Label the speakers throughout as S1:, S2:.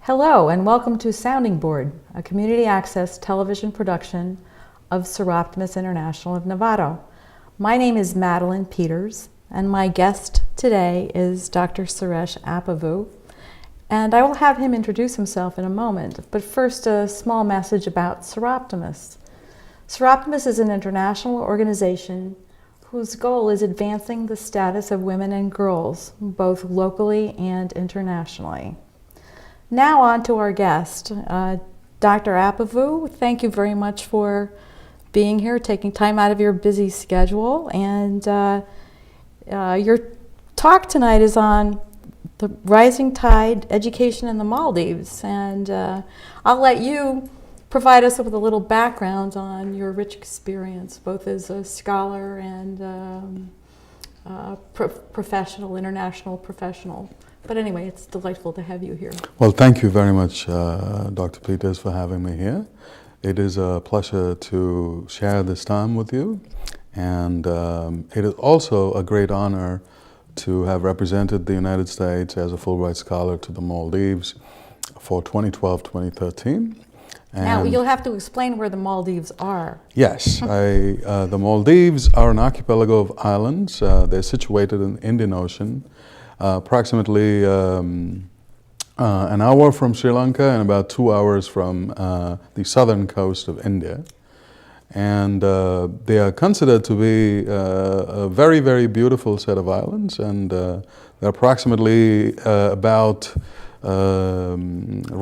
S1: Hello and welcome to Sounding Board, a community access television production of Suresh International of Novato. My name is Madeline Peters and my guest today is Dr. Suresh Appavoo, and I will have him introduce himself in a moment, but first a small message about Suresh. Suresh is an international organization whose goal is advancing the status of women and girls, both locally and internationally. Now on to our guest, Dr. Appavoo. Thank you very much for being here, taking time out of your busy schedule. And your talk tonight is on the rising tide education in the Maldives. And I'll let you provide us with a little background on your rich experience, both as a scholar and professional, international professional. But anyway, it's delightful to have you here.
S2: Well, thank you very much, Dr. Peters, for having me here. It is a pleasure to share this time with you. And it is also a great honor to have represented the United States as a Fulbright Scholar to the Maldives for 2012-2013.
S1: Now, you'll have to explain where the Maldives are.
S2: Yes, the Maldives are an archipelago of islands. They're situated in the Indian Ocean. Approximately an hour from Sri Lanka and about 2 hours from the southern coast of India. And they are considered to be a very, very beautiful set of islands. And there are approximately about roughly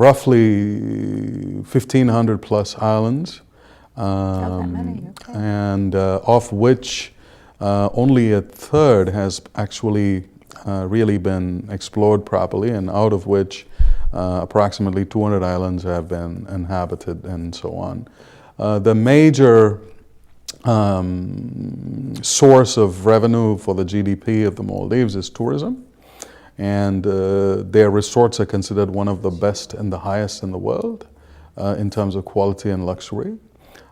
S2: 1,500 plus islands.
S1: Not that many, okay.
S2: And of which only a third has actually really been explored properly, and out of which approximately 200 islands have been inhabited and so on. The major source of revenue for the GDP of the Maldives is tourism, and their resorts are considered one of the best and the highest in the world in terms of quality and luxury,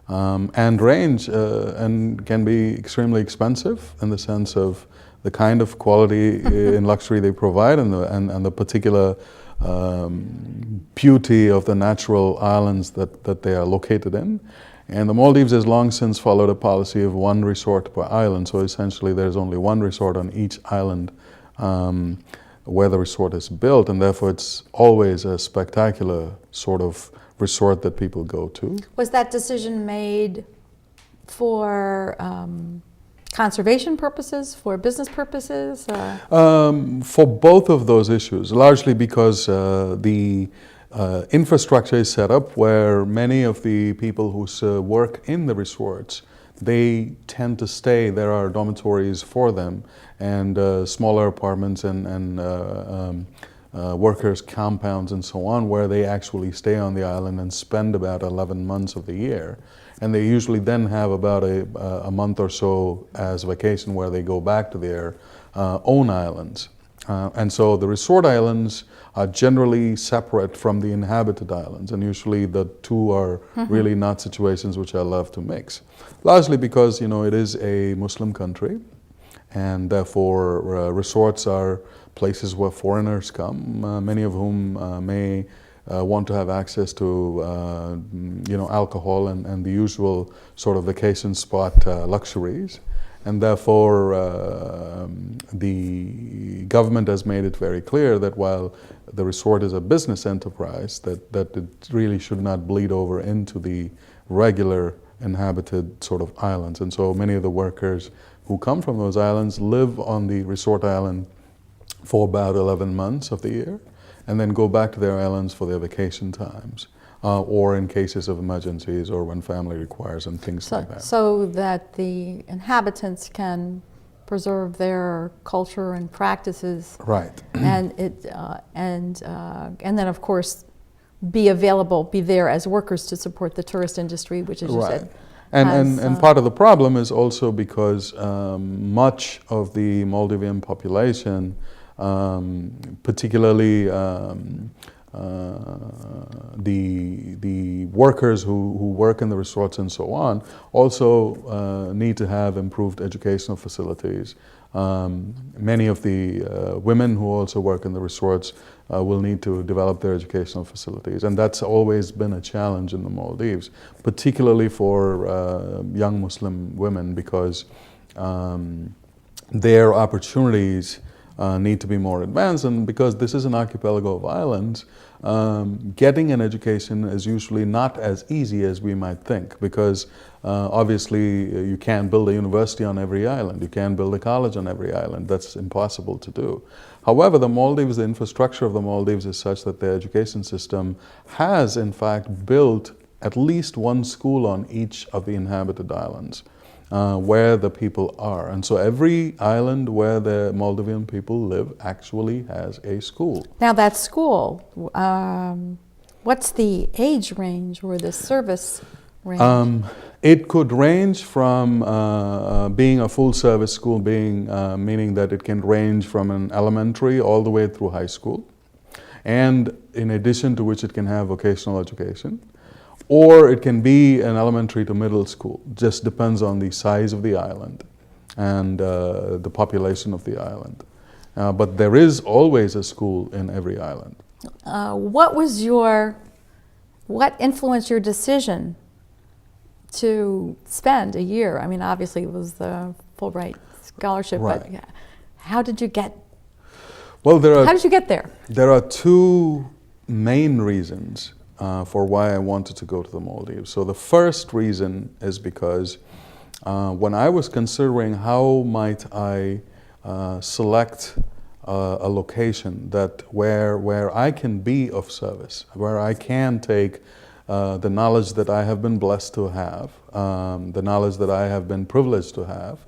S2: and range and can be extremely expensive in the sense of the kind of quality and luxury they provide, and the particular beauty of the natural islands that they are located in. And the Maldives has long since followed a policy of one resort per island, so essentially there's only one resort on each island where the resort is built, and therefore it's always a spectacular sort of resort that people go to.
S1: Was that decision made for conservation purposes, for business purposes?
S2: For both of those issues, largely because the infrastructure is set up where many of the people who work in the resorts, they tend to stay. There are dormitories for them and smaller apartments and workers' compounds and so on, where they actually stay on the island and spend about 11 months of the year. And they usually then have about a month or so as vacation where they go back to their own islands. And so the resort islands are generally separate from the inhabited islands, and usually the two are really not situations which are loved to mix. Largely because, you know, it is a Muslim country, and therefore resorts are places where foreigners come, many of whom may want to have access to alcohol and the usual sort of vacation spot luxuries. And therefore the government has made it very clear that while the resort is a business enterprise, that it really should not bleed over into the regular inhabited sort of islands. And so many of the workers who come from those islands live on the resort island for about 11 months of the year, and then go back to their islands for their vacation times, or in cases of emergencies or when family requires and things like that.
S1: So that the inhabitants can preserve their culture and practices.
S2: Right.
S1: And then of course be available, be there as workers to support the tourist industry, which, as you
S2: Right.
S1: said,
S2: And part of the problem is also because much of the Maldivian population, particularly the workers who work in the resorts and so on, also need to have improved educational facilities. Many of the women who also work in the resorts will need to develop their educational facilities, and that's always been a challenge in the Maldives, particularly for young Muslim women, because their opportunities need to be more advanced, and because this is an archipelago of islands, getting an education is usually not as easy as we might think, because obviously you can't build a university on every island, you can't build a college on every island, that's impossible to do. However, the Maldives, the infrastructure of the Maldives is such that the education system has in fact built at least one school on each of the inhabited islands. Where the people are. And so every island where the Maldivian people live actually has a school.
S1: Now that school, what's the age range or the service range?
S2: It could range from being a full service school, meaning that it can range from an elementary all the way through high school, and in addition to which it can have vocational education. Or it can be an elementary to middle school, just depends on the size of the island and the population of the island. But there is always a school in every island.
S1: What influenced your decision to spend a year? I mean, obviously it was the Fulbright scholarship,
S2: right.
S1: But how did you get?
S2: Well,
S1: how did you get there?
S2: There are two main reasons for why I wanted to go to the Maldives. So the first reason is because when I was considering how might I select a location where I can be of service, where I can take the knowledge that I have been blessed to have, the knowledge that I have been privileged to have,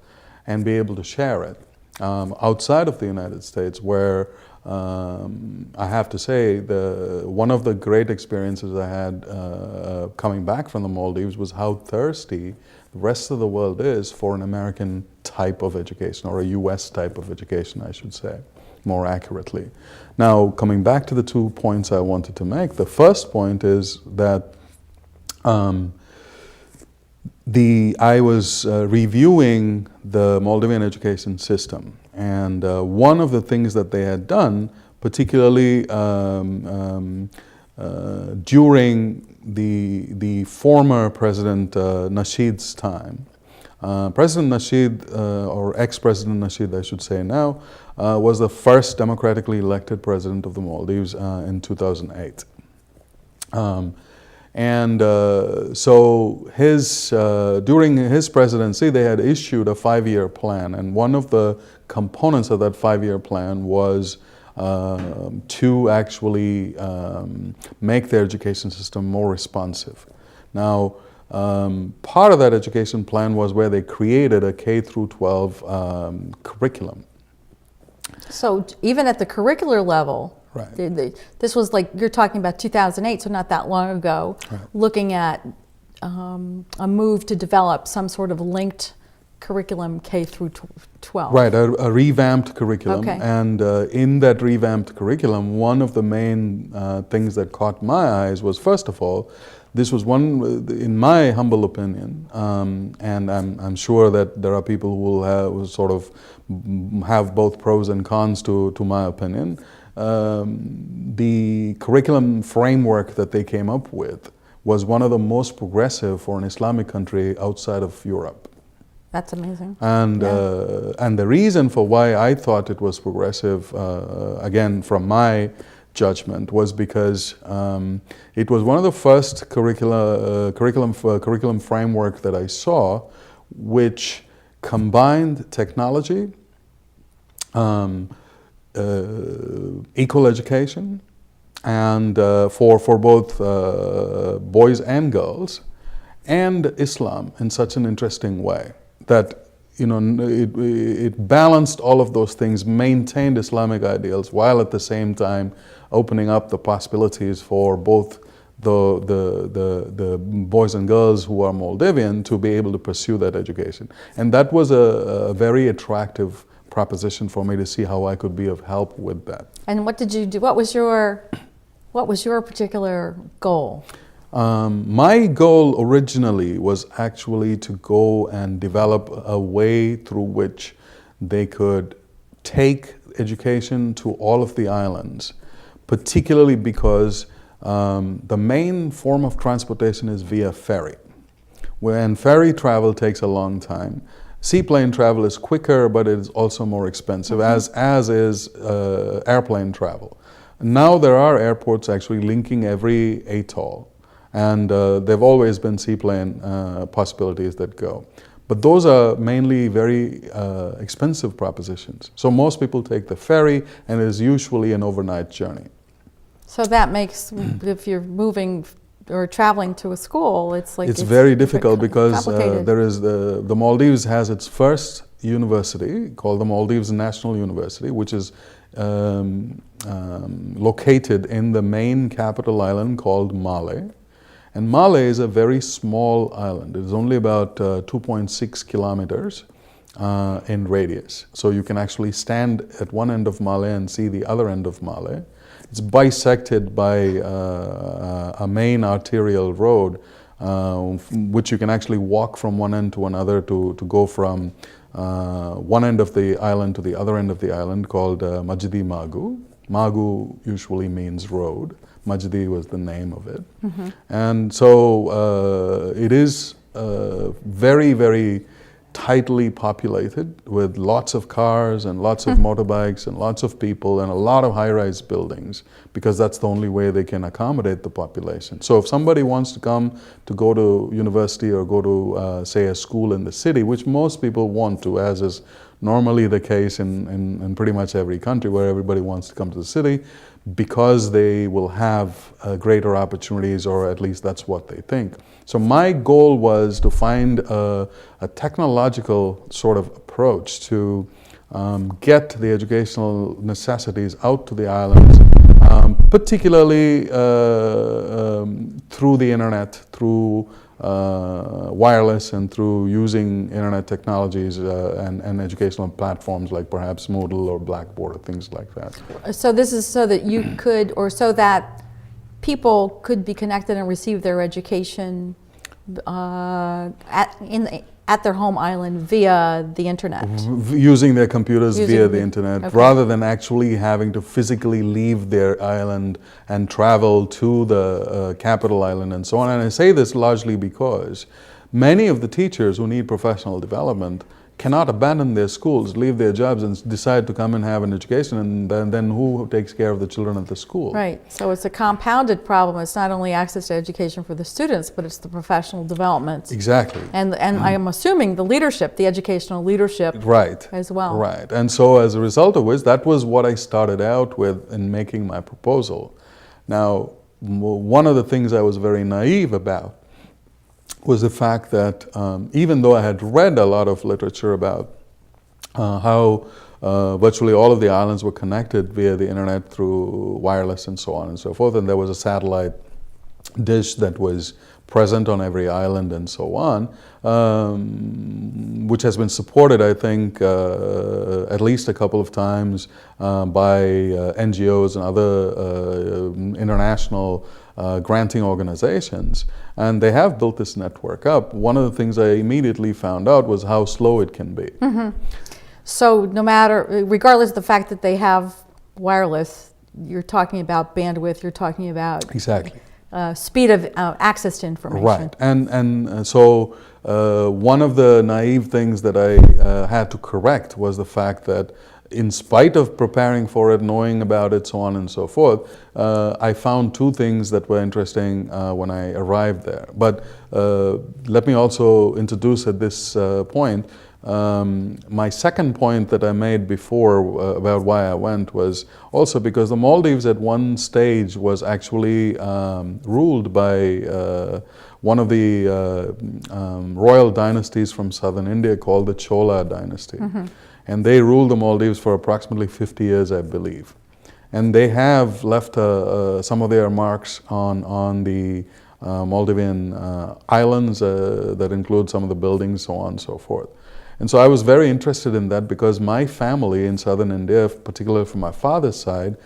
S2: and be able to share it outside of the United States, where I have to say, one of the great experiences I had coming back from the Maldives was how thirsty the rest of the world is for an American type of education, or a US type of education, I should say, more accurately. Now, coming back to the 2 points I wanted to make, the first point is that I was reviewing the Maldivian education system, and one of the things that they had done, particularly during the former President Nasheed's time, President Nasheed, or ex-President Nasheed I should say now, was the first democratically elected president of the Maldives in 2008. So during his presidency, they had issued a 5-year plan, and one of the components of that 5-year plan was to actually make their education system more responsive. Now, part of that education plan was where they created a K through 12 curriculum.
S1: So even at the curricular level,
S2: right.
S1: This was like, you're talking about 2008, so not that long ago,
S2: right.
S1: Looking at a move to develop some sort of linked curriculum K through 12.
S2: Right, a revamped curriculum.
S1: Okay.
S2: And in that revamped curriculum, one of the main things that caught my eyes was, first of all, this was one, in my humble opinion, and I'm sure that there are people who will sort of have both pros and cons to my opinion. The curriculum framework that they came up with was one of the most progressive for an Islamic country outside of Europe.
S1: That's amazing.
S2: And the reason for why I thought it was progressive, again from my judgment, was because it was one of the first curriculum framework that I saw, which combined technology, equal education, and for both boys and girls, and Islam in such an interesting way that it balanced all of those things, maintained Islamic ideals, while at the same time opening up the possibilities for both the boys and girls who are Maldivian to be able to pursue that education. And that was a very attractive proposition for me to see how I could be of help with that.
S1: And what did you do? What was your particular goal?
S2: My goal originally was actually to go and develop a way through which they could take education to all of the islands, particularly because the main form of transportation is via ferry. When ferry travel takes a long time, seaplane travel is quicker, but it is also more expensive, as is airplane travel. Now there are airports actually linking every atoll, and there have always been seaplane possibilities that go. But those are mainly very expensive propositions. So most people take the ferry, and it is usually an overnight journey.
S1: So that makes, if you're moving or traveling to a school, it's
S2: very difficult because
S1: there
S2: is the Maldives has its first university called the Maldives National University, which is located in the main capital island called Malé. And Malé is a very small island. It is only about 2.6 kilometers in radius. So you can actually stand at one end of Malé and see the other end of Malé. It's bisected by a main arterial road, which you can actually walk from one end to another to go from one end of the island to the other end of the island, called Majdi Magu. Magu usually means road. Majdi was the name of it. And so it is very, very tightly populated with lots of cars and lots of motorbikes and lots of people and a lot of high-rise buildings, because that's the only way they can accommodate the population. So if somebody wants to come to go to university or go to, say, a school in the city, which most people want to, as is normally the case in pretty much every country where everybody wants to come to the city, because they will have greater opportunities, or at least that's what they think. So my goal was to find a technological sort of approach to get the educational necessities out to the islands, particularly through the internet, through wireless, and through using internet technologies and educational platforms like perhaps Moodle or Blackboard or things like that.
S1: So this is so that you could, or so that people could be connected and receive their education at their home island via the internet.
S2: Using their computers via the internet, rather than actually having to physically leave their island and travel to the capital island and so on. And I say this largely because many of the teachers who need professional development cannot abandon their schools, leave their jobs, and decide to come and have an education, and then who takes care of the children at the school?
S1: Right. So it's a compounded problem. It's not only access to education for the students, but it's the professional development.
S2: Exactly.
S1: And I am assuming the leadership, the educational leadership,
S2: right,
S1: as well.
S2: Right. And so as a result of which, that was what I started out with in making my proposal. Now, one of the things I was very naive about was the fact that even though I had read a lot of literature about how virtually all of the islands were connected via the internet through wireless and so on and so forth, and there was a satellite dish that was present on every island and so on, which has been supported, I think, at least a couple of times by NGOs and other international granting organizations, and they have built this network up. One of the things I immediately found out was how slow it can be.
S1: So no matter, regardless of the fact that they have wireless, you're talking about bandwidth, you're talking about
S2: exactly
S1: speed of access to information.
S2: Right, and so one of the naive things that I had to correct was the fact that in spite of preparing for it, knowing about it, so on and so forth, I found two things that were interesting when I arrived there. But let me also introduce at this point my second point that I made before about why I went was also because the Maldives at one stage was actually ruled by one of the royal dynasties from southern India called the Chola dynasty. And they ruled the Maldives for approximately 50 years, I believe. And they have left some of their marks on the Maldivian islands that include some of the buildings, so on and so forth. And so I was very interested in that because my family in southern India, particularly from my father's side,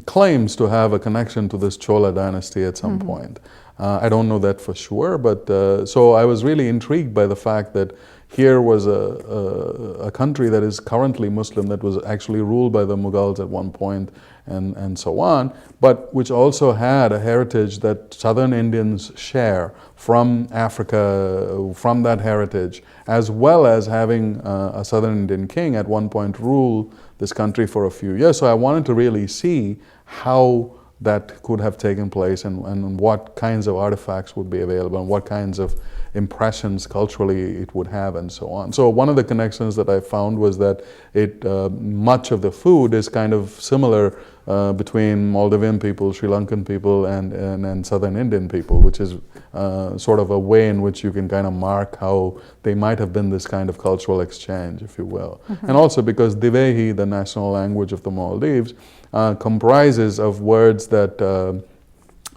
S2: claims to have a connection to this Chola dynasty at some point. I don't know that for sure, but so I was really intrigued by the fact that here was a country that is currently Muslim, that was actually ruled by the Mughals at one point, and so on, but which also had a heritage that southern Indians share from Africa, from that heritage, as well as having a southern Indian king at one point rule this country for a few years. So I wanted to really see how that could have taken place and what kinds of artifacts would be available and what kinds of impressions culturally it would have and so on. So one of the connections that I found was that much of the food is kind of similar between Maldivian people, Sri Lankan people and Southern Indian people, which is sort of a way in which you can kind of mark how they might have been this kind of cultural exchange, if you will. And also because Divehi, the national language of the Maldives, comprises of words that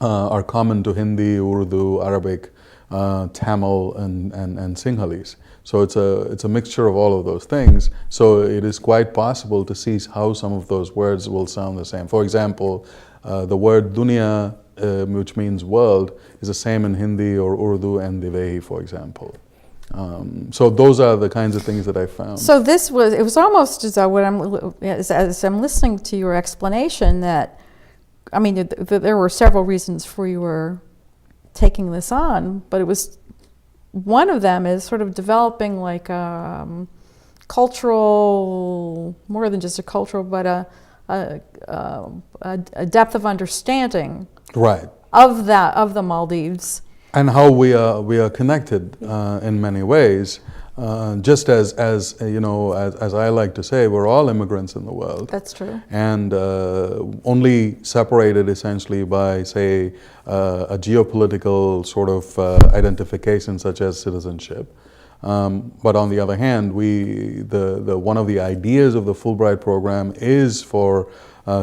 S2: are common to Hindi, Urdu, Arabic, Tamil and Sinhalese. So it's a mixture of all of those things. So it is quite possible to see how some of those words will sound the same. For example, the word dunya, which means world, is the same in Hindi or Urdu and Divehi, for example. So those are the kinds of things that I found.
S1: So it was almost as though as I'm listening to your explanation that, I mean, there were several reasons for you were taking this on, but it was, one of them is sort of developing like a cultural, more than just a cultural, but a depth of understanding
S2: right.
S1: of the Maldives.
S2: And how we are connected in many ways. Just as you know, as I like to say, we're all immigrants in the world.
S1: That's true.
S2: And only separated essentially by, say, a geopolitical sort of identification such as citizenship. But on the other hand, one of the ideas of the Fulbright program is for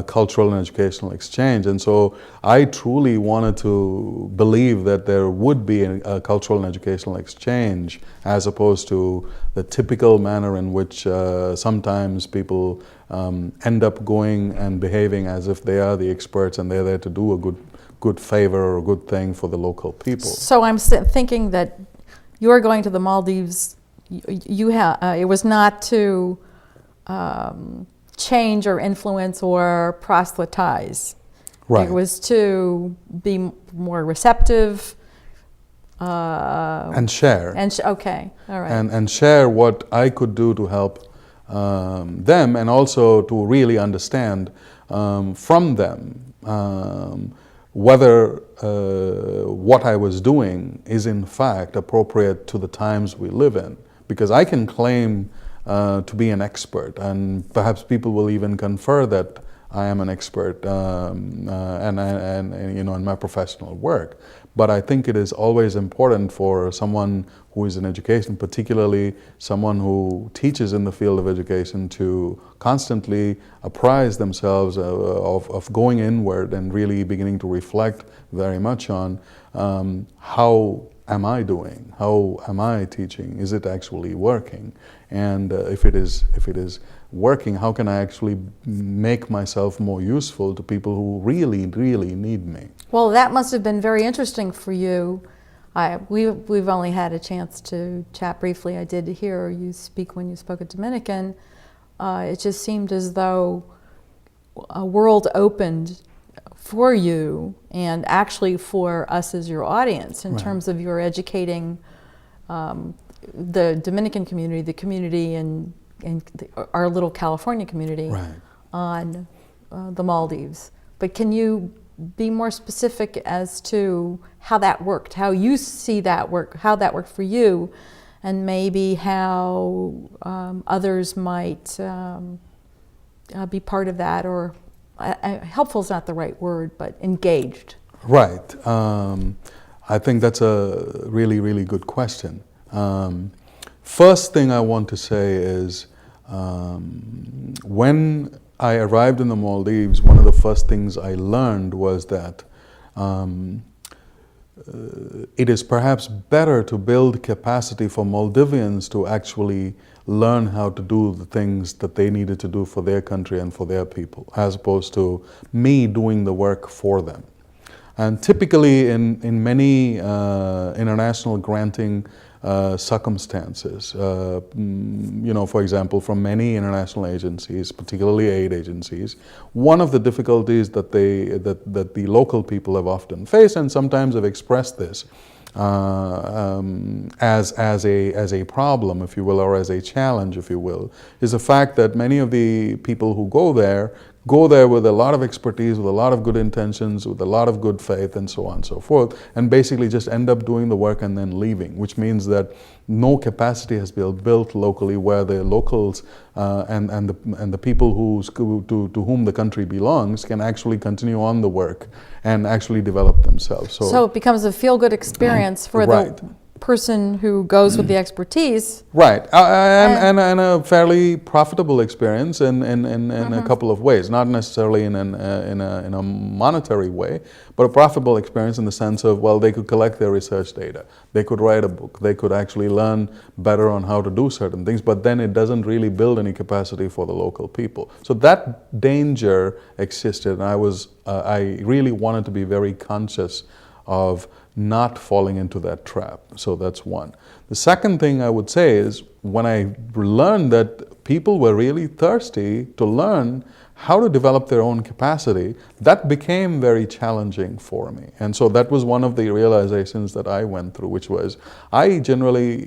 S2: cultural and educational exchange. And so I truly wanted to believe that there would be a cultural and educational exchange as opposed to the typical manner in which sometimes people end up going and behaving as if they are the experts and they're there to do a good favor or a good thing for the local people.
S1: So I'm thinking that you're going to the Maldives, it was not to change or influence or proselytize.
S2: Right.
S1: It was to be more receptive.
S2: And share.
S1: Okay, all right.
S2: And share what I could do to help them, and also to really understand from them whether what I was doing is in fact appropriate to the times we live in. Because I can claim to be an expert, and perhaps people will even confer that I am an expert, and you know, in my professional work. But I think it is always important for someone who is in education, particularly someone who teaches in the field of education, to constantly apprise themselves of going inward and really beginning to reflect very much on how am I doing? How am I teaching? Is it actually working? And if it is working, how can I actually make myself more useful to people who really, really need me?
S1: Well, that must have been very interesting for you. We've only had a chance to chat briefly. I did hear you speak when you spoke at Dominican. It just seemed as though a world opened for you and actually for us as your audience in terms of your educating the Dominican community, the community in our little California community on the Maldives. But can you be more specific as to how that worked, how you see that work, how that worked for you, and maybe how others might be part of that, or helpful is not the right word, but engaged?
S2: Right. I think that's a really, really good question. First thing I want to say is when I arrived in the Maldives, one of the first things I learned was that it is perhaps better to build capacity for Maldivians to actually learn how to do the things that they needed to do for their country and for their people, as opposed to me doing the work for them. And typically in many international granting circumstances, for example, from many international agencies, particularly aid agencies, one of the difficulties that the local people have often faced, and sometimes have expressed this as a problem, if you will, or as a challenge, if you will, is the fact that many of the people who go there with a lot of expertise, with a lot of good intentions, with a lot of good faith, and so on and so forth, and basically just end up doing the work and then leaving, which means that no capacity has been built locally where the locals and the people to whom the country belongs can actually continue on the work and actually develop themselves.
S1: So it becomes a feel-good experience for
S2: right.
S1: the person who goes with the expertise.
S2: Right, and a fairly profitable experience in a couple of ways, not necessarily in a monetary way, but a profitable experience in the sense of, well, they could collect their research data, they could write a book, they could actually learn better on how to do certain things, but then it doesn't really build any capacity for the local people. So that danger existed, and I really wanted to be very conscious of not falling into that trap. So that's one. The second thing I would say is when I learned that people were really thirsty to learn how to develop their own capacity, that became very challenging for me. And so that was one of the realizations that I went through, which was I generally,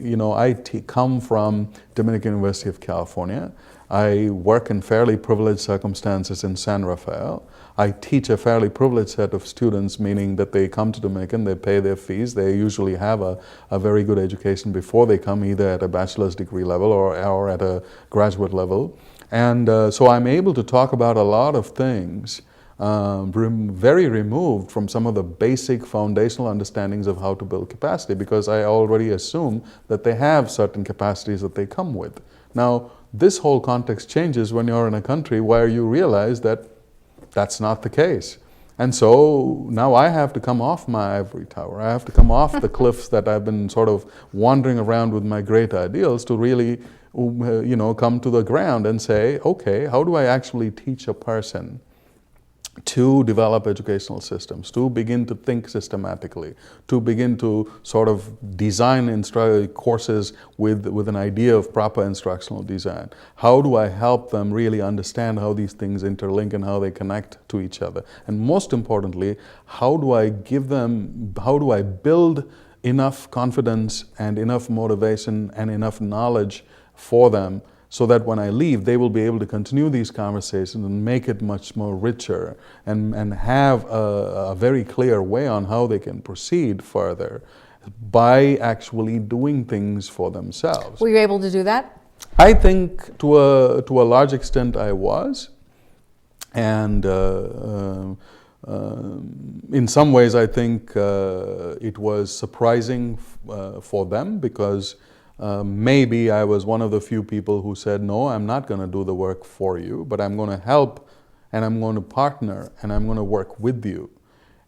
S2: come from Dominican University of California. I work in fairly privileged circumstances in San Rafael. I teach a fairly privileged set of students, meaning that they come to Dominican, they pay their fees, they usually have a very good education before they come, either at a bachelor's degree level or at a graduate level. And so I'm able to talk about a lot of things very removed from some of the basic foundational understandings of how to build capacity, because I already assume that they have certain capacities that they come with. Now, this whole context changes when you're in a country where you realize that that's not the case. And so now I have to come off my ivory tower. I have to come off the cliffs that I've been sort of wandering around with my great ideals to really, come to the ground and say, okay, how do I actually teach a person to develop educational systems, to begin to think systematically, to begin to sort of design courses with an idea of proper instructional design? How do I help them really understand how these things interlink and how they connect to each other? And most importantly, how do I build enough confidence and enough motivation and enough knowledge for them so that when I leave, they will be able to continue these conversations and make it much more richer and have a very clear way on how they can proceed further by actually doing things for themselves.
S1: Were you able to do that?
S2: I think to a large extent I was. And in some ways I think it was surprising for them, because maybe I was one of the few people who said, no, I'm not going to do the work for you, but I'm going to help and I'm going to partner and I'm going to work with you.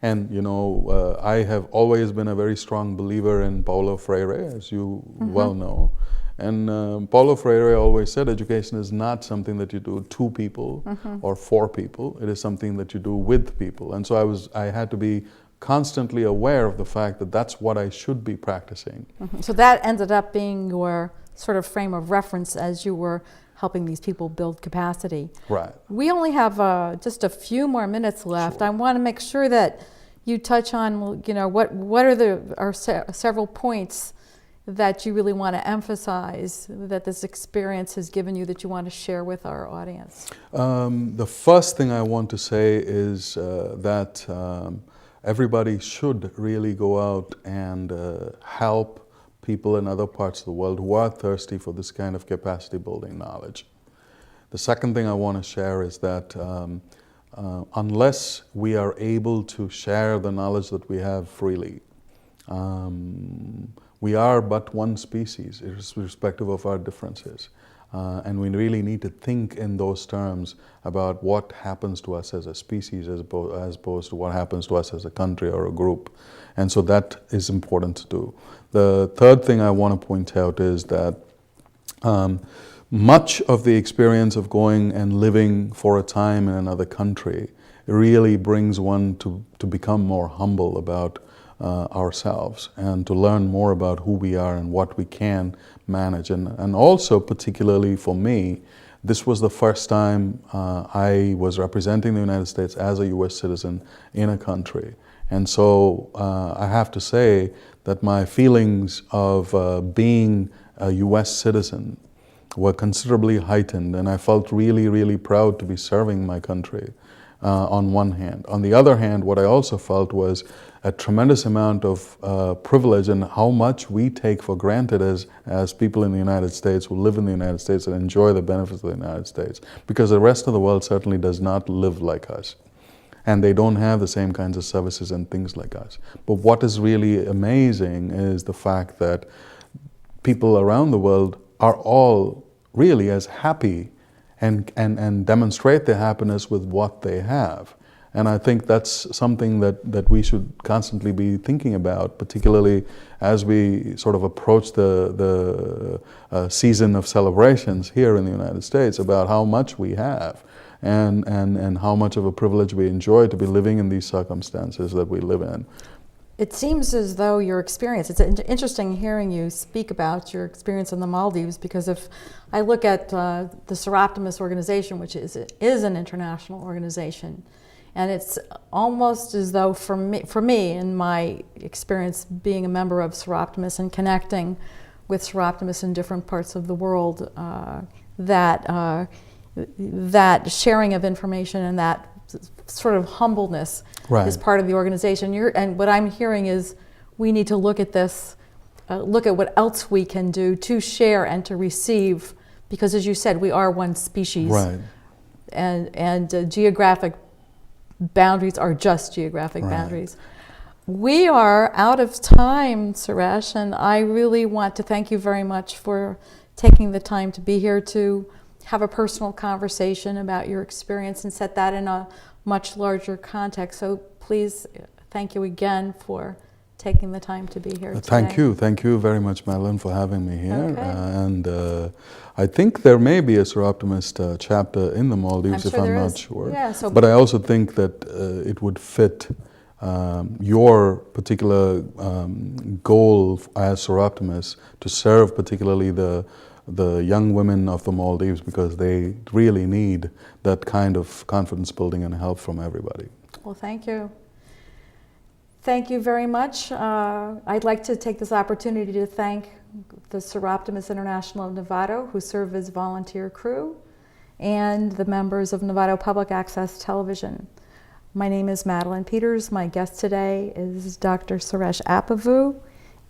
S2: And I have always been a very strong believer in Paulo Freire, as you well know. And Paulo Freire always said education is not something that you do to people or for people. It is something that you do with people. And so I had to be constantly aware of the fact that that's what I should be practicing.
S1: So that ended up being your sort of frame of reference as you were helping these people build capacity.
S2: Right.
S1: We only have just a few more minutes left.
S2: Sure.
S1: I want to make sure that you touch on, what are several points that you really want to emphasize that this experience has given you that you want to share with our audience?
S2: The first thing I want to say is that everybody should really go out and help people in other parts of the world who are thirsty for this kind of capacity building knowledge. The second thing I want to share is that unless we are able to share the knowledge that we have freely, We are but one species, irrespective of our differences. And we really need to think in those terms about what happens to us as a species as opposed to what happens to us as a country or a group. And so that is important to do. The third thing I want to point out is that much of the experience of going and living for a time in another country really brings one to become more humble about ourselves and to learn more about who we are and what we can manage. And also, particularly for me, this was the first time I was representing the United States as a U.S. citizen in a country. And so I have to say that my feelings of being a U.S. citizen were considerably heightened, and I felt really, really proud to be serving my country on one hand. On the other hand, what I also felt was a tremendous amount of privilege and how much we take for granted as people in the United States who live in the United States and enjoy the benefits of the United States, because the rest of the world certainly does not live like us. And they don't have the same kinds of services and things like us. But what is really amazing is the fact that people around the world are all really as happy and demonstrate their happiness with what they have. And I think that's something that we should constantly be thinking about, particularly as we sort of approach the season of celebrations here in the United States, about how much we have and how much of a privilege we enjoy to be living in these circumstances that we live in.
S1: It seems as though your experience, it's interesting hearing you speak about your experience in the Maldives, because if I look at the Suresh organization, which is an international organization, and it's almost as though for me in my experience being a member of Suresh and connecting with Suresh in different parts of the world, that sharing of information and that sort of humbleness is part of the organization. And what I'm hearing is we need to look at this, look at what else we can do to share and to receive, because as you said, we are one species.
S2: Right.
S1: And geographic boundaries are just geographic boundaries. We are out of time, Suresh, and I really want to thank you very much for taking the time to be here to have a personal conversation about your experience and set that in a much larger context. So please, thank you again for taking the time to be here today.
S2: Thank you very much, Madeline, for having me here.
S1: Okay.
S2: And I think there may be a Suresh chapter in the Maldives, if I'm not sure.
S1: Yeah,
S2: but I also think that it would fit your particular goal as Suresh to serve particularly the young women of the Maldives, because they really need that kind of confidence building and help from everybody.
S1: Well, thank you. Thank you very much. I'd like to take this opportunity to thank the Suresh International of Novato, who serve as volunteer crew, and the members of Novato Public Access Television. My name is Madeline Peters. My guest today is Dr. Suresh Appavoo,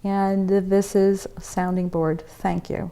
S1: and this is Sounding Board. Thank you.